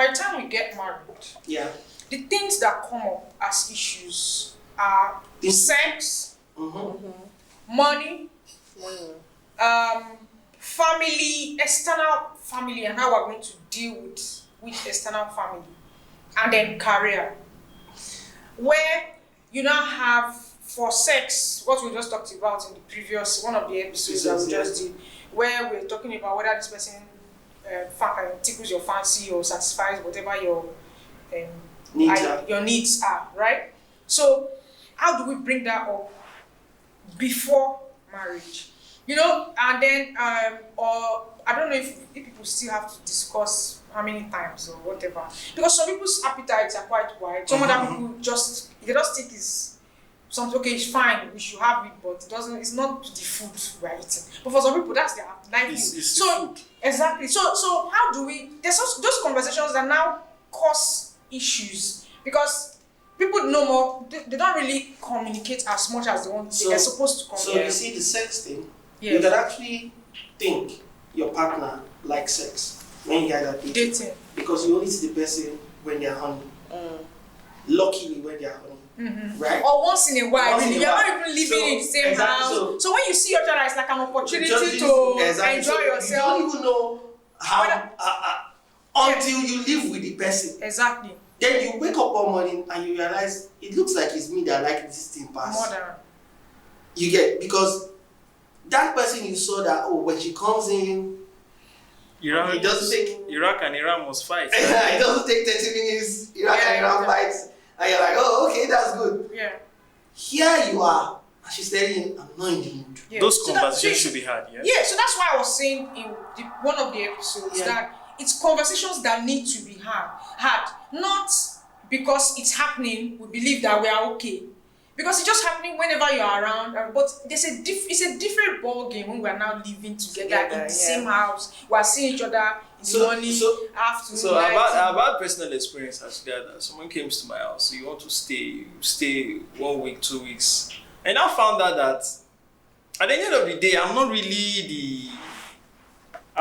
by the time we get married, the things that come up as issues are sex, money, family, external family, and how we're going to deal with external family, and then career. Where you now have for sex, what we just talked about in the previous one of the episodes that we just did, where we're talking about whether this person tickles your fancy or satisfies whatever your needs are, right? So how do we bring that up before marriage? You know, and then or I don't know if people still have to discuss how many times or whatever, because some people's appetites are quite wide. Some other people they just think it's something, okay, it's fine, we should have it, but it's not the food we're eating. But for some people, that's their livelihood. So exactly. So how do we? There's those conversations that now cause issues because people know more. They don't really communicate as much as they want. They're supposed to communicate. So you see the sex thing. Yeah. You can actually think your partner likes sex when you guys are dating. Because you only see the person when they're horny. Luckily, when they're horny. Right? Or once in a while. You're not even living in the same house. So when you see each other, it's like an opportunity to enjoy yourself. You don't even know how until you live with the person. Exactly. Then you wake up one morning and you realize it looks like it's me that like this thing pass. More than. You get, because that person you saw that when she comes in, it doesn't take Iraq and Iran must fight. Right? It doesn't take 30 minutes. Iraq and Iran fights, and you're like, oh, okay, that's good. Yeah. Here you are, and she's telling you, I'm not in the mood. Yeah. Those conversations should be had. Yeah. So that's why I was saying in one of the episodes that it's conversations that need to be had, not because it's happening. We believe that we are okay. Because it's just happening whenever you're around, but it's a different ball game when we're now living together in the same house. We're seeing each other in the morning, afternoon. So I've had personal experience as that. Someone came to my house, so you want to stay 1 week, 2 weeks, and I found out that at the end of the day, I'm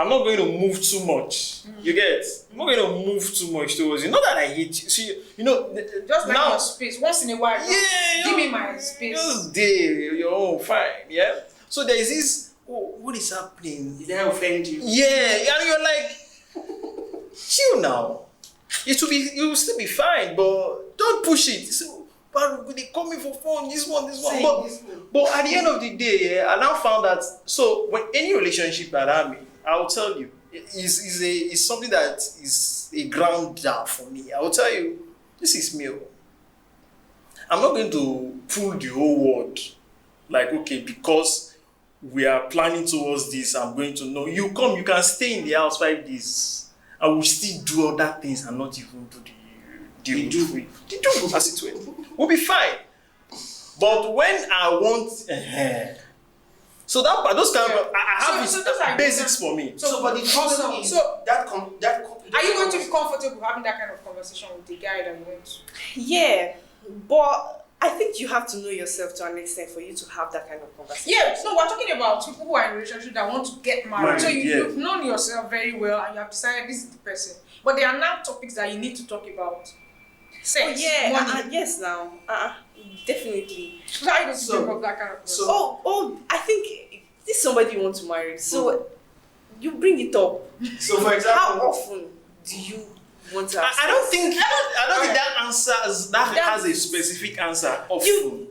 not going to move too much. You get? I'm not going to move too much towards you. Not that I hate you. See, just like now, your space. Once in a while, give me my space. Just day, your own, fine. Yeah. So there is this. Oh, what is happening? Did I offend you? Yeah, and you're like, chill now. It will still be fine, but don't push it. So, but they call me for phone. This one. But at the end of the day, I now found that. So when any relationship that I'm in, I will tell you, is something that is a ground down for me. I will tell you, this is me. I'm not going to pull the whole world. Like, okay, because we are planning towards this, I'm going to know. You can stay in the house 5 days. I will still do other things and not even do the do as it will. We'll be fine. But when I want... So those kind of I have basics for me. So but the problem is that are you going to be comfortable having that kind of conversation with the guy that you want to? Yeah, but I think you have to know yourself to an extent for you to have that kind of conversation. Yeah, so we're talking about people who are in a relationship that want to get married. So you've known yourself very well and you have decided this is the person. But there are now topics that you need to talk about. Sex, money. Yes, now. Definitely. So how are you going to bring up that kind of person? I think this is somebody you want to marry. So you bring it up. So for example, how often do you want to have sex? I don't think that answer has a specific answer. Often.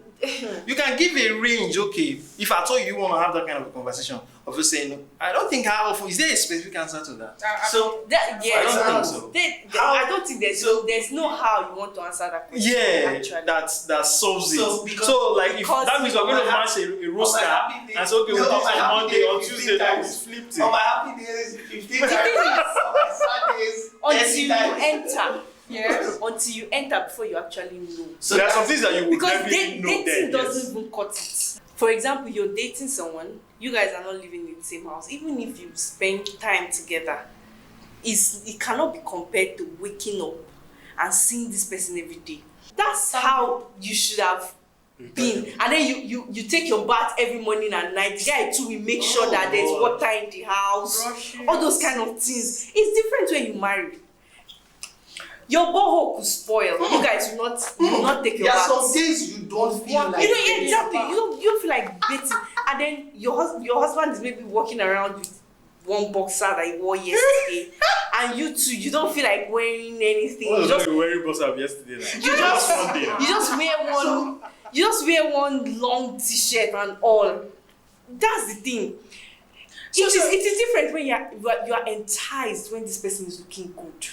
You can give a range, okay. If I told you want to have that kind of a conversation, of you saying, I don't think how often. Is there a specific answer to that? I don't think so. I don't think there's no how you want to answer that question. Yeah, that solves it. So like if that means we're going to match a roster and so okay, we'll do it on Monday or Tuesday, then we flipped it. On my happy days, 15 times. On my sad days, until you enter. Yes. Until you enter before you actually know. So there are some things that you would definitely know. Because dating doesn't even cut it. For example, you're dating someone, you guys are not living in the same house. Even if you spend time together, it cannot be compared to waking up and seeing this person every day. That's how you should have been. And then you take your bath every morning and night. The guy too will make sure that there's water in the house. All those kind of things. It's different when you marry. Your borehole could spoil. You guys will not take your There are baths. some days you don't feel like. Yeah, exactly. You don't feel like bathing, and then your husband is maybe walking around with one boxer that he wore yesterday, and you too, you don't feel like wearing anything. What You was just I wearing boxer yesterday? Like? you just wear one long t-shirt and all. That's the thing. It is different when you are enticed when this person is looking good.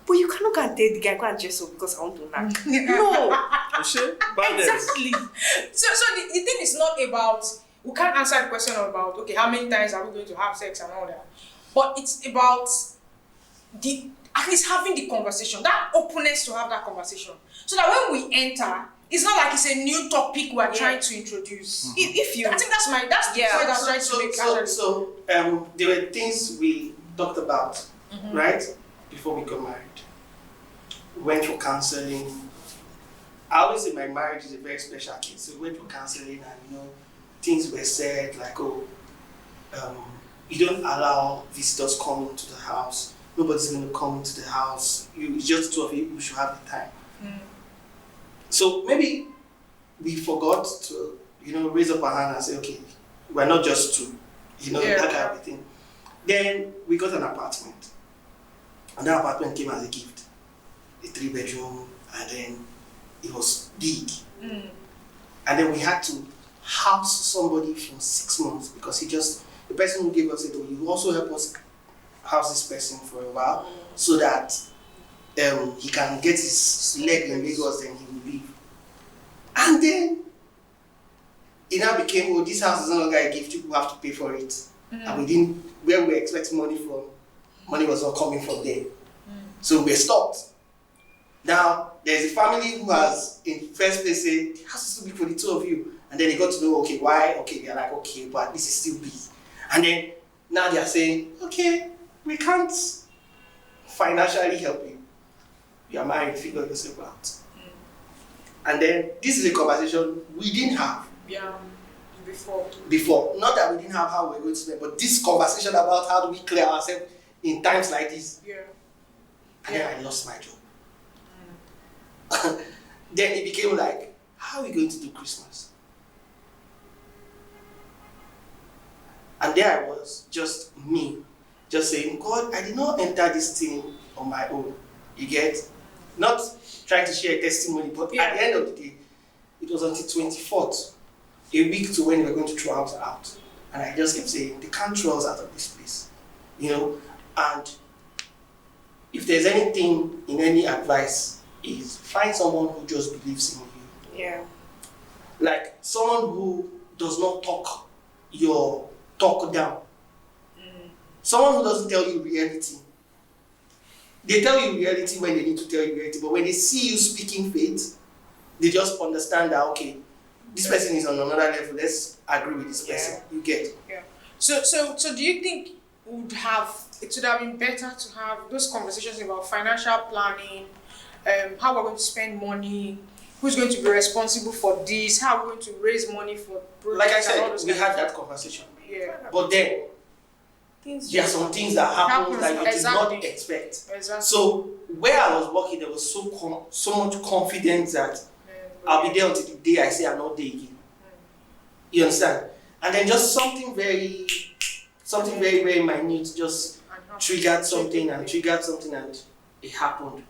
But you cannot go and tell the guy, go and dress up because I want to knock. No. Exactly. So the thing is not about, we can't answer the question about, okay, how many times are we going to have sex and all that. But it's about at least having the conversation, that openness to have that conversation. So that when we enter, it's not like it's a new topic we're trying to introduce. If you, I think that's the point I'm trying to make. So there were things we talked about, right, before we got married. Went for counseling. I always say my marriage is a very special case. So we went for counseling, and things were said like, you don't allow visitors come into the house. Nobody's going to come into the house. It's just two of you. You should have the time. So maybe we forgot to, raise up our hand and say, okay, we're not just two, that kind of thing. Then we got an apartment. And that apartment came as a gift. A 3-bedroom, and then it was big. And then we had to house somebody for 6 months because the person who gave us it, you also help us house this person for a while so that he can get his leg in Lagos, then he will leave. And then it now became, this house is no longer a gift, people have to pay for it. And where we were expecting money from, money was not coming from there. So we're stopped. Now, there's a family who has, in first place, said, the house is too big for the two of you. And then they got to know, okay, why? Okay, they're like, okay, but this is still big. And then, now they're saying, okay, we can't financially help you. You are married, figure yourself out. And then, this is a conversation we didn't have. Yeah, before. Not that we didn't have how we're going to spend, but this conversation about how do we clear ourselves in times like this. Yeah. And then I lost my job. Then it became like, how are we going to do Christmas? And there I was, just me, just saying, God, I did not enter this thing on my own. You get? Not trying to share a testimony, but at the end of the day, it was until 24th, a week to when we were going to throw us out. And I just kept saying, they can't throw us out of this place. And if there's anything in any advice, is find someone who just believes in you. Yeah. Like someone who does not talk your talk down. Someone who doesn't tell you reality. They tell you reality when they need to tell you reality, but when they see you speaking faith, they just understand that, okay, this person is on another level, let's agree with this person. You get. Yeah. So do you think it would have been better to have those conversations about financial planning, how we're going to spend money, who's going to be responsible for this, how we're going to raise money for projects? Like I said, we had that conversation. Yeah. But then, there are some things that happen that you did not expect. Exactly. So, where I was working, there was so much confidence that I'll be there until the day I say I'm not there again. You understand? And then just something very, very minute just triggered something and it happened.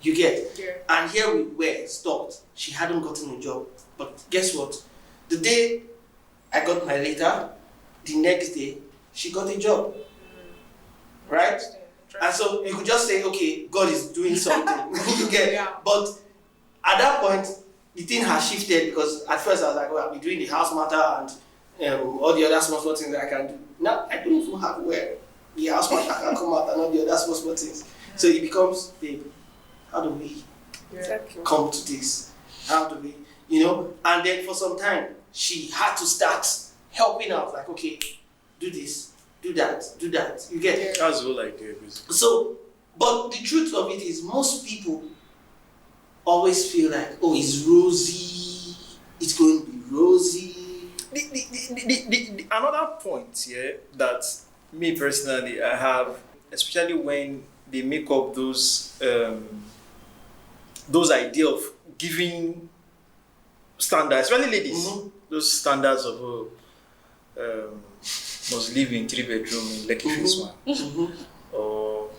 You get? Yeah. And here we were, stopped. She hadn't gotten a job. But guess what? The day I got my letter, the next day, she got a job. Right? And so you could just say, okay, God is doing something. You get? Yeah. But at that point, the thing has shifted because at first I was like, oh, I'll be doing the house matter and all the other small things that I can do. Now, I don't even have where the house matter can come out and all the other small things. So it becomes, babe, how do we come to this? How do we, And then for some time, she had to start helping out. Like, okay, do this, do that. You get it? That's the whole idea, basically. So, but the truth of it is, most people always feel like, oh, it's rosy. It's going to be rosy. Another point here that me personally I have, especially when they make up those idea of giving standards, especially ladies, those standards of must live in 3-bedroom in Lekki Phase 1, or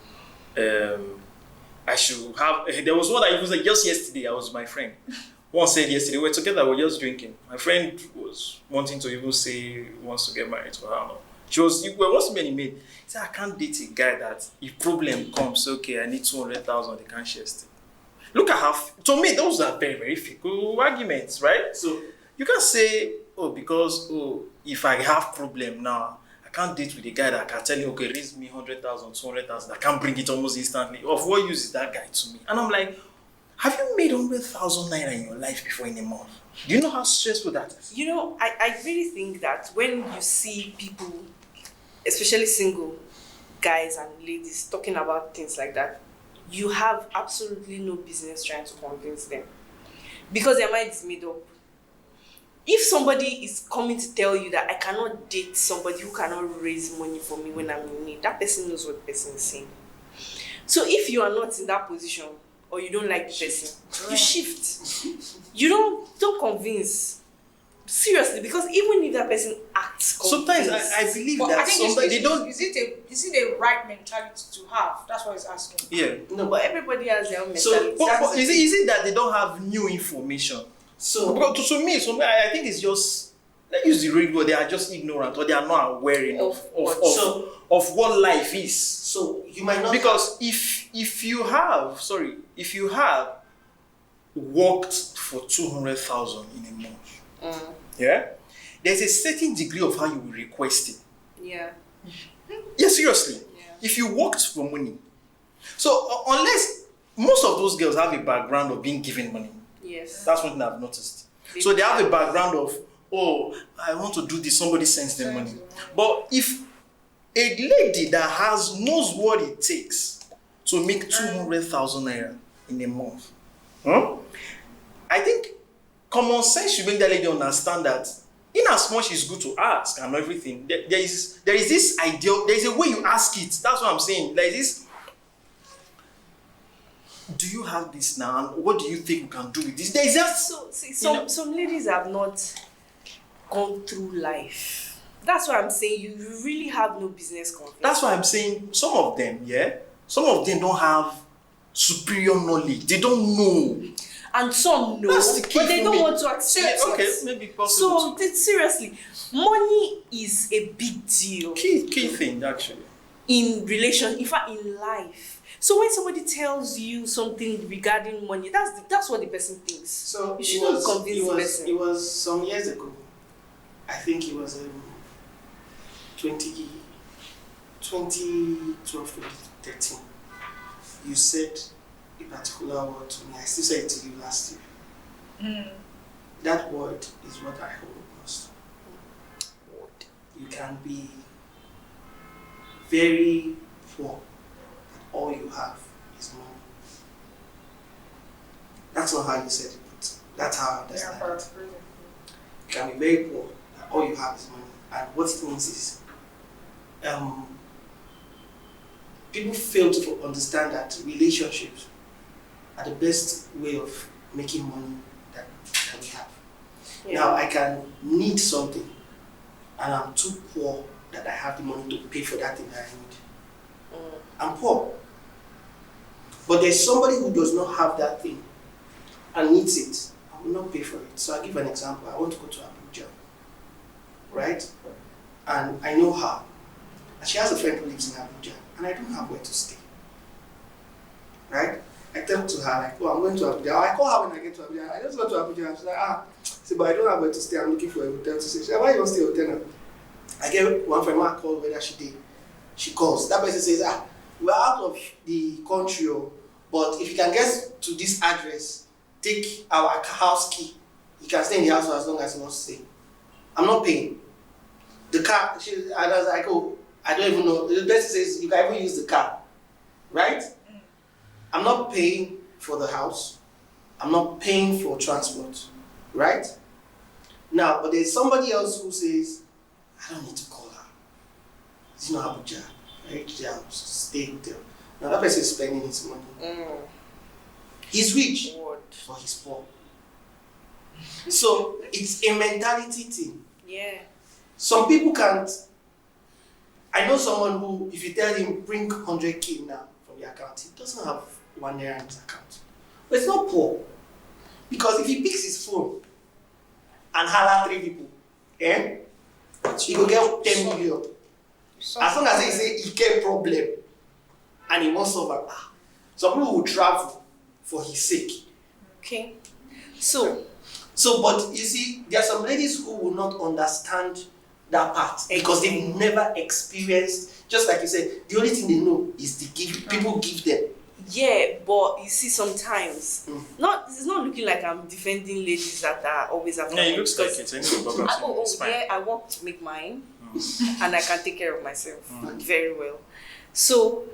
I should have. There was one I was like just yesterday. I was with my friend. One said yesterday we were together. We were just drinking. My friend was wanting to even say he wants to get married to her. She was wants to be an maid. He said I can't date a guy that if problem comes, okay, I need 200,000. They can't share still. Look at how, to me, those are very, very fickle arguments, right? So you can't say, because if I have problem now, I can't date with a guy that can tell you, okay, raise me 100,000, 200,000, I can't bring it almost instantly. Of what use is that guy to me? And I'm like, have you made 100,000 naira in your life before in a month? Do you know how stressful that is? You know, I really think that when you see people, especially single guys and ladies, talking about things like that, you have absolutely no business trying to convince them, because their mind is made up. If somebody is coming to tell you that I cannot date somebody who cannot raise money for me when I'm in need, that person knows what the person is saying. So if you are not in that position, or you don't like the person, you shift. You don't convince. Seriously, because even if that person acts convinced, sometimes I believe But that I think somebody they don't. is it a right mentality to have? That's what he's asking. Yeah. no, but everybody has their own So, mentality. but is it that they don't have new information? So, Because to me, I think it's just, let's use the real word, they are just ignorant, or they are not aware enough of what life is. so you might not, Because if you have worked for 200,000 in a month, yeah, there's a certain degree of how you will request it. Yeah. Yeah, seriously. Yeah. If you worked for money, so unless most of those girls have a background of being given money, Yes. that's one thing I've noticed. So they have a background of, I want to do this, somebody sends them money. But if a lady that knows what it takes to make 200,000 naira in a month, I think common sense should make that lady understand that in as much it's good to ask and everything, there is this ideal, there is a way you ask it. That's what I'm saying. There is this, do you have this now? And what do you think we can do with this? There is just some ladies have not gone through life. That's why I'm saying you really have no business confidence. That's why I'm saying some of them don't have superior knowledge. They don't know. And some know, That's the key but they for don't me. want to accept it. Okay, maybe possible. So seriously, money is a big deal. Key thing actually. In relation, in fact, in life. So when somebody tells you something regarding money, that's what the person thinks. so you shouldn't convince the person. It was some years ago. I think it was 2012, 2013. You said a particular word to me. I still said it to you last year. That word is what I hold most. You can be very poor, and all you have is money. That's not how you said it, but that's how I understand it. You can be very poor, and all you have is money. And what it means is, people fail to understand that relationships are the best way of making money that we have. Yeah. Now, I can need something, and I'm too poor that I have the money to pay for that thing that I need. I'm poor. But there's somebody who does not have that thing and needs it. I will not pay for it. So I'll give an example. I want to go to Abuja, right? And I know her. And she has a friend who lives in Abuja, and I don't have where to stay, right? I tell to her, like, I'm going to Abuja. I call her when I get to Abuja. I just go to Abuja. And she's like, I say, but I don't have where to stay. I'm looking for a hotel to stay. She said, why you don't stay at a hotel now? I get one friend, I call whether she did. She calls. That person says, we're out of the country, but if you can get to this address, take our house key. You can stay in the house for as long as you want to stay. I'm not paying. The car, I was like, I don't even know. The person says, you can even use the car, right? I'm not paying for the house. I'm not paying for transport, right? Now, but there's somebody else who says, I don't need to call her. It's not Abuja. Right? I'll stay there. Another person is spending his money. He's rich, but he's poor. So it's a mentality thing. Yeah. Some people can't. I know someone who, if you tell him bring 100K now from your account, he doesn't have 1 naira in his account. But it's not poor. Because if he picks his phone and holler 3 people, he will get 10 million. As long as he say he get problem and he wants solve it. Some people will travel for his sake. Okay. So, but you see, there are some ladies who will not understand that part because they've never experienced. Just like you said, the only thing they know is the give. People give them. Yeah, but you see, sometimes it's not looking like I'm defending ladies that are always after. Yeah, it looks like it's anyway. I work to make mine, and I can take care of myself very well. So,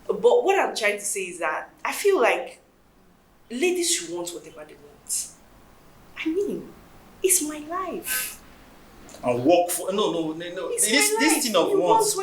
but what I'm trying to say is that I feel like ladies should want whatever they want. I mean, it's my life. And work for no. This thing of wants,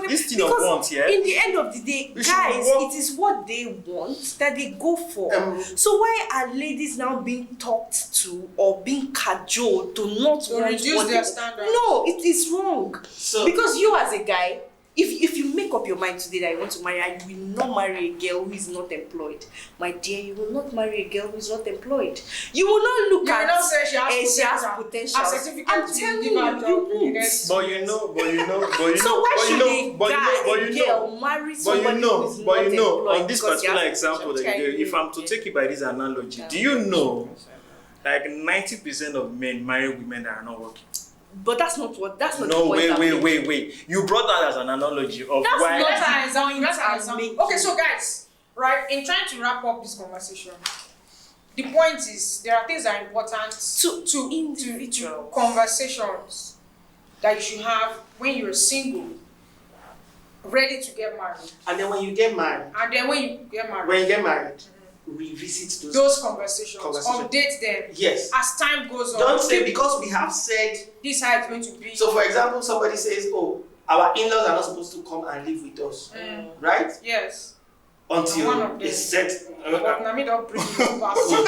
yeah. In the end of the day, guys, it is what they want that they go for. So why are ladies now being talked to or being cajoled to not want reduce their standards? No, it is wrong. So, because you as a guy, if you make up your mind today that you want to marry and you will not marry a girl who is not employed, my dear, you will not marry a girl who is not employed. You will not look at she has potential. I'm telling you, But you know. So why should a girl marry somebody who is not employed? On this particular example that you gave, if I'm to take it by this analogy, do you know, like 90% of men marry women that are not working? But that's not the point. No, wait. You brought that as an analogy of That's why. That's an example. Okay, so guys, right, in trying to wrap up this conversation, the point is there are things that are important to conversations that you should have when you're single, ready to get married. And then when you get married. Revisit those conversations. Update them. Yes. As time goes on. Don't say because we have said this is how it's going to be. So, for example, somebody says, "Oh, our in-laws are not supposed to come and live with us," right? Yes. Until it's set. But now me don't bring you back. So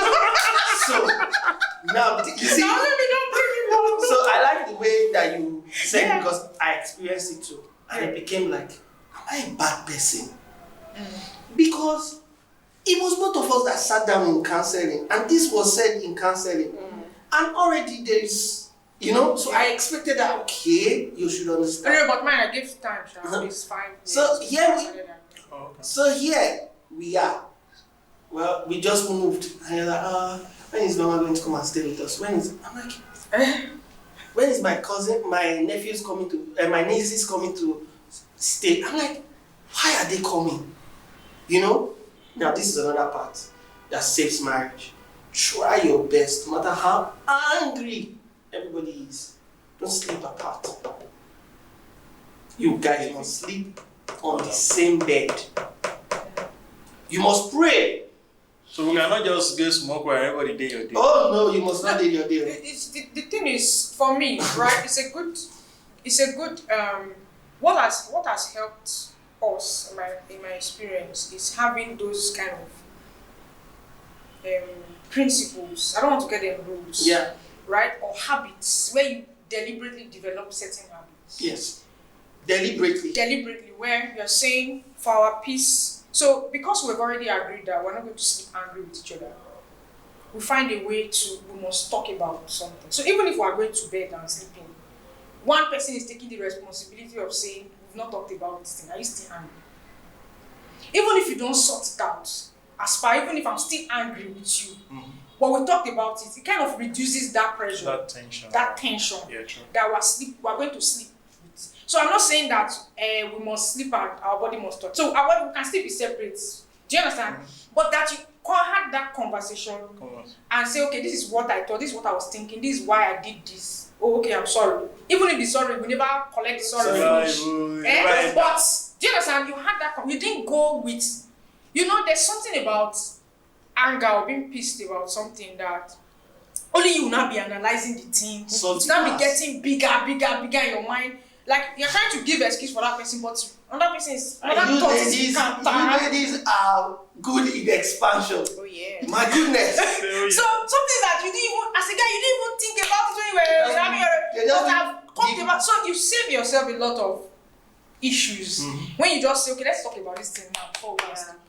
now you see. Now me don't bring you back. So I like the way that you said because I experienced it too, and it became like, am I a bad person? Because it was both of us that sat down in counseling, and this was said in counseling, and already there is, so I expected that, okay, you should understand. No, but mine, I gave time, it's 5 minutes. So here we are. Well, we just moved, and you're like, when is Mama going to come and stay with us? I'm like, when is my cousin, my nephews coming to, my nieces coming to stay? I'm like, why are they coming? Now, this is another part that saves marriage. Try your best, no matter how angry everybody is. Don't sleep apart. You guys must sleep on the same bed. You must pray. So we cannot just go smoke where everybody day your day. Oh no, you must not day your day. The thing is, for me, right? It's a good. What has helped us in my experience is having those kind of principles. I don't want to get them rules. Yeah. Right? Or habits where you deliberately develop certain habits. Yes. Deliberately, where you're saying for our peace. So because we've already agreed that we're not going to sleep angry with each other, we find a way we must talk about something. So even if we're going to bed and sleeping, one person is taking the responsibility of saying, we've not talked about this thing, are you still angry? Even if you don't sort it out, even if I'm still angry with you, but we talked about it, it kind of reduces that pressure. That tension. Yeah, true. That we're going to sleep with. So I'm not saying that we must sleep and our body must touch. So our body can still be separate. Do you understand? But that you have that conversation and say, okay, this is what I thought, this is what I was thinking, this is why I did this. Oh, okay, I'm sorry. Even if the sorry, we never collect the sorry. But do you understand? You had that. You didn't go with. There's something about anger or being pissed about something that only you will not be analyzing the thing. It's not be getting bigger in your mind. like you're trying to give excuse for that person, but another person is you ladies are good in expansion. Oh yeah. My goodness. So something that you didn't even, as a guy, you didn't even think about it when you were having your so you save yourself a lot of issues when you just say, okay, let's talk about this thing now before we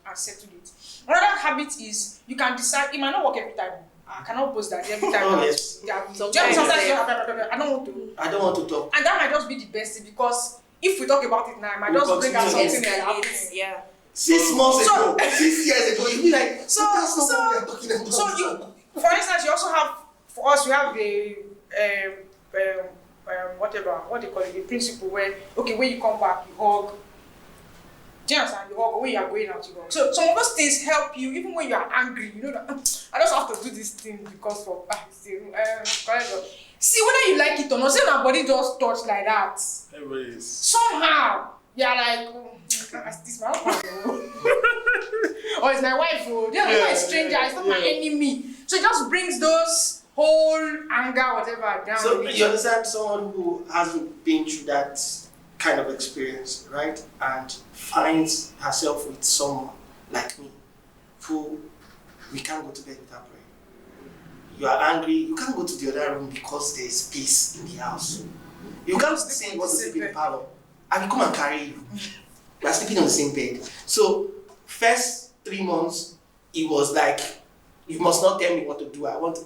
and settle it. Another habit is you can decide. It might not work every time. I cannot post that every time. Sometimes I don't want to talk. And that might just be the best thing, because if we talk about it now, I might just bring out something that happened. Yeah. 6 months ago, 6 years ago, you'd be like, that's not what we are talking about. So for instance, you also have, for us, we have the what they call it, the principle where, okay, when you come back, you hug. Do you understand? You hug. When you are going out, you hug. So some of those things help you, even when you are angry. You know that I just have to do this thing because of see whether you like it or not. Say my body just touch like that. Everybody is. Somehow you're like, this my husband, or it's my wife, or it's not a stranger, it's not my enemy. So it just brings those whole anger, whatever, down. So you understand someone who hasn't been through that kind of experience, right? And finds herself with someone like me, who we can't go to bed without praying. You are angry, you can't go to the other room because there's peace in the house. You can't say you want to sleep in the parlor. I will come and carry you. We are sleeping on the same bed. So, first 3 months, it was like, you must not tell me what to do. I want to.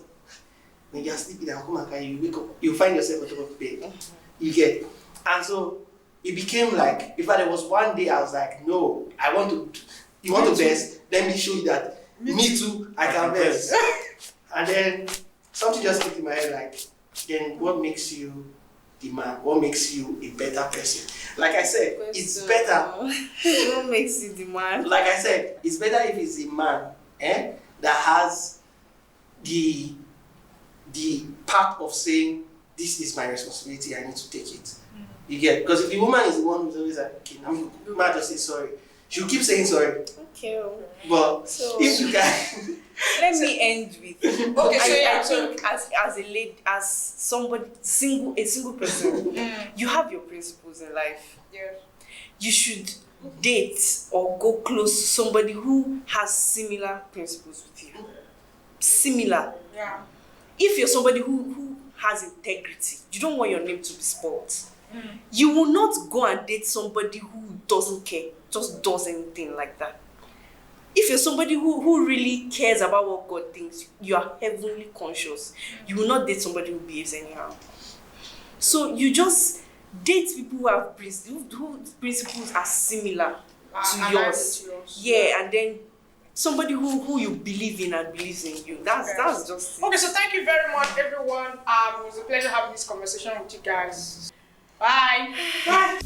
When you are sleeping, I'll come and carry you. You wake up, you find yourself on top of the bed. You get. And so, it became like, in fact, there was one day I was like, no, I want to. You want to best? Let me show you that. Me too, I can best. And then something just clicked in my head, like, then what makes you the man? What makes you a better person? Like I said, it's better. What makes you the man? Like I said, it's better if it's a man that has the part of saying, this is my responsibility, I need to take it. You get? Because if the woman is the one who's always like, okay, you might just say sorry. She'll keep saying sorry. Okay. But so, if you can... Let me end with okay. I think as a lady, as somebody a single person, you have your principles in life. Yeah. You should date or go close to somebody who has similar principles with you. Similar. Yeah. If you're somebody who has integrity, you don't want your name to be spoiled. You will not go and date somebody who doesn't care, just does anything like that. If you're somebody who really cares about what God thinks, you are heavenly conscious, you will not date somebody who behaves anyhow. So you just date people who have whose principles are similar to yours. Yeah, and then somebody who you believe in and believes in you. That's just it. Okay, so thank you very much, everyone. It was a pleasure having this conversation with you guys. Bye. Bye.